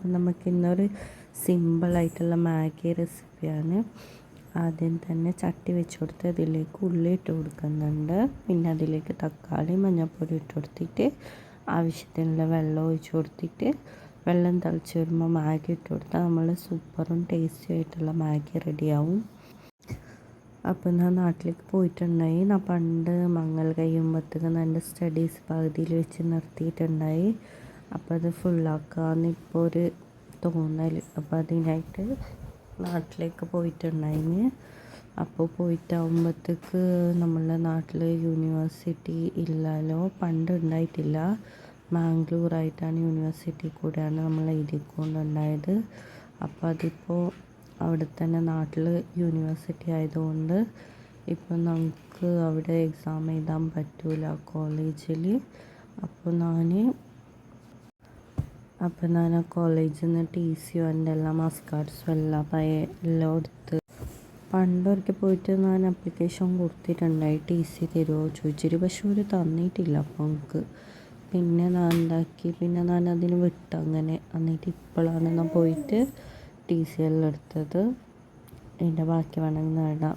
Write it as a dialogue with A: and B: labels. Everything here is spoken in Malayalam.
A: അപ്പം നമുക്ക് ഇന്നൊരു സിമ്പിളായിട്ടുള്ള മാഗി റെസിപ്പിയാണ്. ആദ്യം തന്നെ ചട്ടി വെച്ച് കൊടുത്ത് അതിലേക്ക് ഉള്ളി ഇട്ട് കൊടുക്കുന്നുണ്ട്. പിന്നെ അതിലേക്ക് തക്കാളി മഞ്ഞൾപ്പൊടി ഇട്ട് കൊടുത്തിട്ട് ആവശ്യത്തിനുള്ള വെള്ളം ഒഴിച്ച് കൊടുത്തിട്ട് വെള്ളം തിളച്ച് വരുമ്പോൾ മാഗി ഇട്ട് കൊടുത്താൽ നമ്മൾ സൂപ്പറും ടേസ്റ്റി ആയിട്ടുള്ള മാഗി റെഡിയാവും. അപ്പോൾ ഞാൻ നാട്ടിലേക്ക് പോയിട്ടുണ്ടായി. ഞാൻ പണ്ട് മംഗൽ കഴിയുമ്പോഴത്തേക്ക് എൻ്റെ സ്റ്റഡീസ് പകുതിയിൽ വെച്ച് നിർത്തിയിട്ടുണ്ടായി. അപ്പോൾ അത് ഫുള്ളാക്കാമെന്ന് ഇപ്പോൾ ഒരു തോന്നൽ. അപ്പോൾ അതിനായിട്ട് നാട്ടിലേക്ക് പോയിട്ടുണ്ടായിന്. അപ്പോൾ പോയിട്ടാകുമ്പോഴത്തേക്ക് നമ്മളെ നാട്ടിൽ യൂണിവേഴ്സിറ്റി ഇല്ലല്ലോ, പണ്ട് ഉണ്ടായിട്ടില്ല. മാംഗ്ലൂരായിട്ടാണ് യൂണിവേഴ്സിറ്റി കൂടെയാണ് നമ്മൾ എഴുതിക്കൊണ്ടുണ്ടായത്. അപ്പോൾ അതിപ്പോൾ അവിടെ തന്നെ നാട്ടിൽ യൂണിവേഴ്സിറ്റി ആയതുകൊണ്ട് ഇപ്പോൾ നമുക്ക് അവിടെ എക്സാം എഴുതാൻ പറ്റില്ല കോളേജിൽ. അപ്പോൾ ഞാൻ ആ കോളേജിൽ നിന്ന് TC എൻ്റെ എല്ലാ മാർക്ക് കാർഡ്സും എല്ലാം എടുത്ത് പണ്ടൊരിക്കൽ പോയിട്ട് ഞാൻ ആപ്ലിക്കേഷൻ കൊടുത്തിട്ടുണ്ടായി TC തരുമോ ചോദിച്ചിട്ട്. പക്ഷെ ഒരു തന്നിട്ടില്ല. അപ്പോൾ നമുക്ക് പിന്നെ ഞാൻ ഉണ്ടാക്കി, പിന്നെ ഞാൻ അതിന് വിട്ടു അങ്ങനെ. എന്നിട്ട് ഇപ്പോഴാണ് ഞാൻ പോയിട്ട് TC എല്ലാം എടുത്തത്. ഇതിൻ്റെ ബാക്കി വേണമെങ്കിൽ നേടാം.